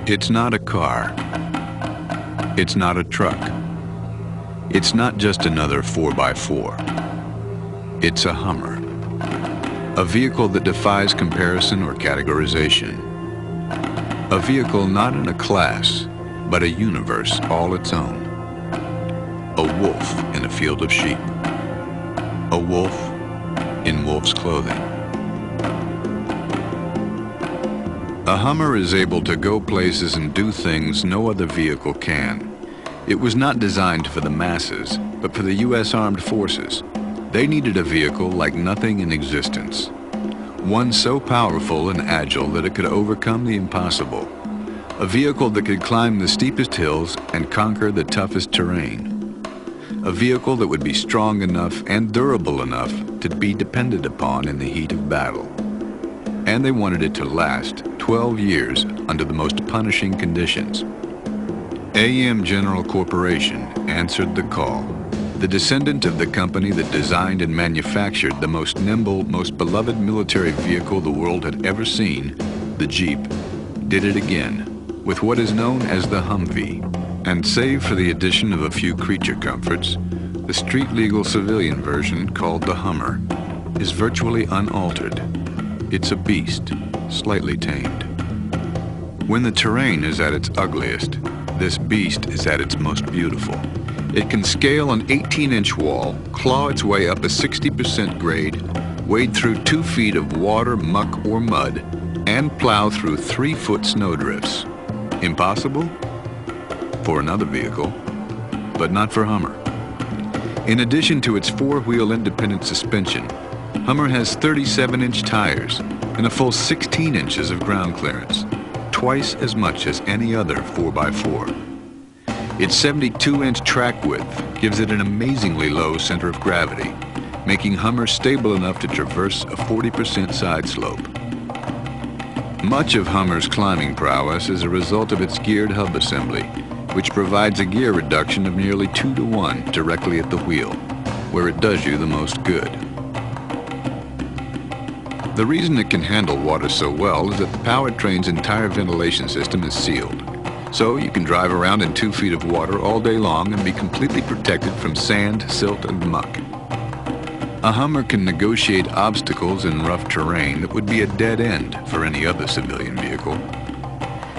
It's not a car. It's not a truck. It's not just another 4x4. It's a Hummer. A vehicle that defies comparison or categorization. A vehicle not in a class, but a universe all its own. A wolf in a field of sheep. A wolf in wolf's clothing. A Hummer is able to go places and do things no other vehicle can. It was not designed for the masses, but for the U.S. Armed Forces. They needed a vehicle like nothing in existence. One so powerful and agile that it could overcome the impossible. A vehicle that could climb the steepest hills and conquer the toughest terrain. A vehicle that would be strong enough and durable enough to be depended upon in the heat of battle. And they wanted it to last 12 years under the most punishing conditions. AM General Corporation answered the call. The descendant of the company that designed and manufactured the most nimble, most beloved military vehicle the world had ever seen, the Jeep, did it again with what is known as the Humvee. And save for the addition of a few creature comforts, the street-legal civilian version, called the Hummer, is virtually unaltered. It's a beast, slightly tamed. When the terrain is at its ugliest, this beast is at its most beautiful. It can scale an 18-inch wall, claw its way up a 60% grade, wade through 2 feet of water, muck, or mud, and plow through 3-foot snowdrifts. Impossible? For another vehicle, but not for Hummer. In addition to its 4-wheel independent suspension, Hummer has 37-inch tires and a full 16 inches of ground clearance, twice as much as any other 4x4. Its 72-inch track width gives it an amazingly low center of gravity, making Hummer stable enough to traverse a 40% side slope. Much of Hummer's climbing prowess is a result of its geared hub assembly, which provides a gear reduction of nearly 2-to-1 directly at the wheel, where it does you the most good. The reason it can handle water so well is that the powertrain's entire ventilation system is sealed, so you can drive around in 2 feet of water all day long and be completely protected from sand, silt, and muck. A Hummer can negotiate obstacles in rough terrain that would be a dead end for any other civilian vehicle.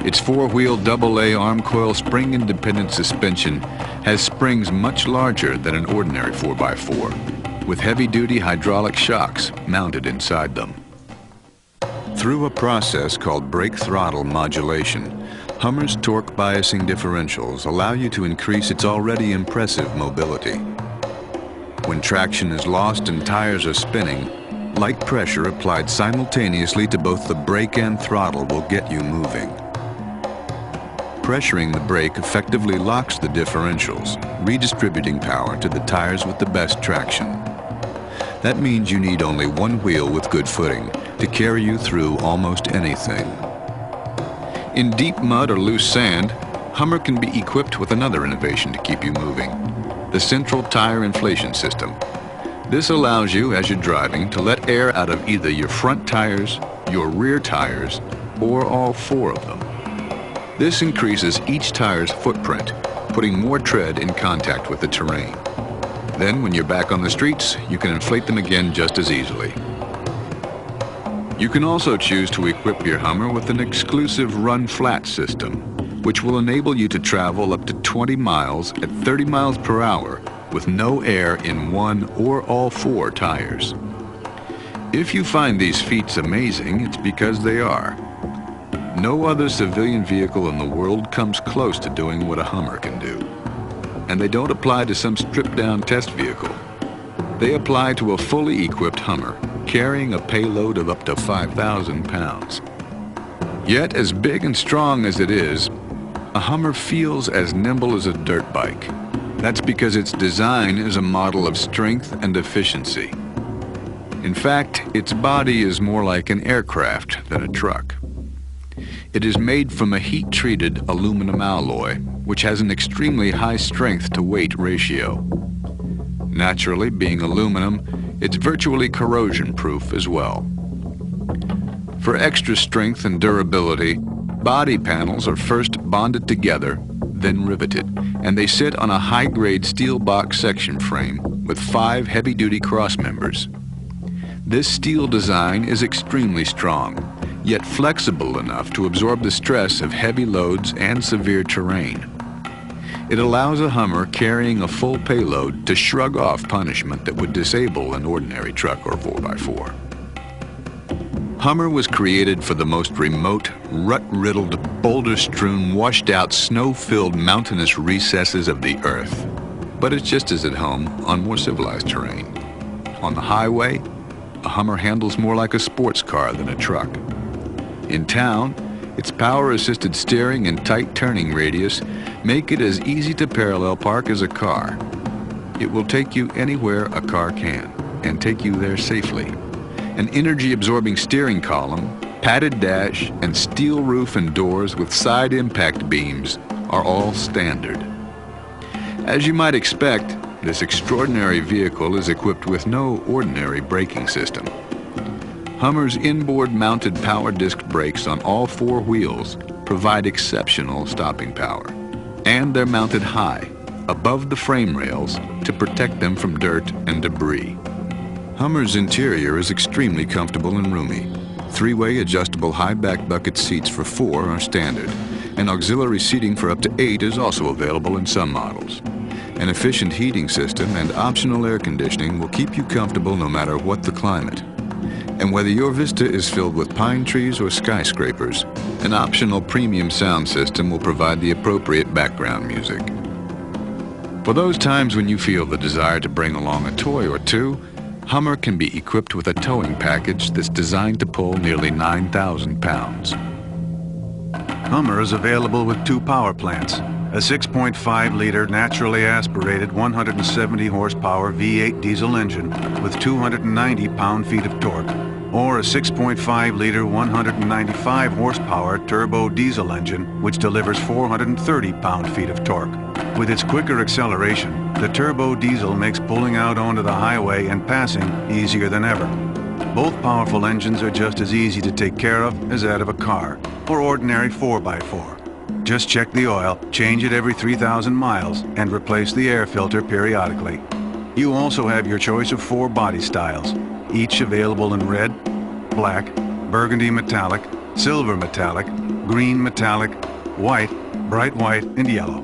Its 4-wheel AA arm coil spring-independent suspension has springs much larger than an ordinary 4x4, with heavy-duty hydraulic shocks mounted inside them. Through a process called brake throttle modulation, Hummer's torque biasing differentials allow you to increase its already impressive mobility. When traction is lost and tires are spinning, light pressure applied simultaneously to both the brake and throttle will get you moving. Pressuring the brake effectively locks the differentials, redistributing power to the tires with the best traction. That means you need only one wheel with good footing to carry you through almost anything. In deep mud or loose sand, Hummer can be equipped with another innovation to keep you moving: the central tire inflation system. This allows you, as you're driving, to let air out of either your front tires, your rear tires, or all 4 of them. This increases each tire's footprint, putting more tread in contact with the terrain. Then, when you're back on the streets, you can inflate them again just as easily. You can also choose to equip your Hummer with an exclusive run-flat system, which will enable you to travel up to 20 miles at 30 miles per hour with no air in 1 or all 4 tires. If you find these feats amazing, it's because they are. No other civilian vehicle in the world comes close to doing what a Hummer can do. And they don't apply to some stripped-down test vehicle. They apply to a fully equipped Hummer, carrying a payload of up to 5,000 pounds. Yet, as big and strong as it is, a Hummer feels as nimble as a dirt bike. That's because its design is a model of strength and efficiency. In fact, its body is more like an aircraft than a truck. It is made from a heat-treated aluminum alloy, which has an extremely high strength-to-weight ratio. Naturally, being aluminum, it's virtually corrosion-proof as well. For extra strength and durability, Body panels are first bonded together, then riveted, and they sit on a high-grade steel box section frame with 5 heavy-duty cross members. This steel design is extremely strong, yet flexible enough to absorb the stress of heavy loads and severe terrain. It allows a Hummer carrying a full payload to shrug off punishment that would disable an ordinary truck or 4x4. Hummer was created for the most remote, rut-riddled, boulder-strewn, washed-out, snow-filled mountainous recesses of the earth. But it's just as at home on more civilized terrain. On the highway, a Hummer handles more like a sports car than a truck. In town, its power-assisted steering and tight turning radius make it as easy to parallel park as a car. It will take you anywhere a car can, and take you there safely. An energy-absorbing steering column, padded dash, and steel roof and doors with side impact beams are all standard. As you might expect, this extraordinary vehicle is equipped with no ordinary braking system. Hummer's inboard-mounted power disc brakes on all 4 wheels provide exceptional stopping power, and they're mounted high, above the frame rails, to protect them from dirt and debris. Hummer's interior is extremely comfortable and roomy. 3-way adjustable high-back bucket seats for 4 are standard, and auxiliary seating for up to 8 is also available in some models. An efficient heating system and optional air conditioning will keep you comfortable no matter what the climate. And whether your vista is filled with pine trees or skyscrapers, an optional premium sound system will provide the appropriate background music. For those times when you feel the desire to bring along a toy or two, Hummer can be equipped with a towing package that's designed to pull nearly 9,000 pounds. Hummer is available with 2 power plants, a 6.5-liter naturally aspirated 170 horsepower V8 diesel engine with 290 pound-feet of torque, or a 6.5-liter 195 horsepower turbo diesel engine which delivers 430 pound-feet of torque. With its quicker acceleration, the turbo diesel makes pulling out onto the highway and passing easier than ever. Both powerful engines are just as easy to take care of as that of a car or ordinary 4x4. Just check the oil, change it every 3,000 miles, and replace the air filter periodically. You also have your choice of 4 body styles, each available in red, black, burgundy metallic, silver metallic, green metallic, white, bright white, and yellow.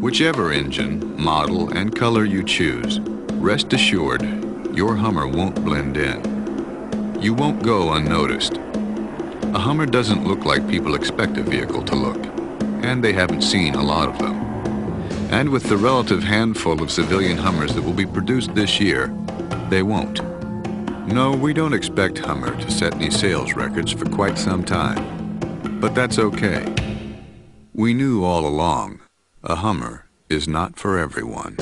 Whichever engine, model, and color you choose, rest assured your Hummer won't blend in. You won't go unnoticed. A Hummer doesn't look like people expect a vehicle to look, and they haven't seen a lot of them. And with the relative handful of civilian Hummers that will be produced this year, they won't. No, we don't expect Hummer to set any sales records for quite some time. But that's okay. We knew all along, a Hummer is not for everyone.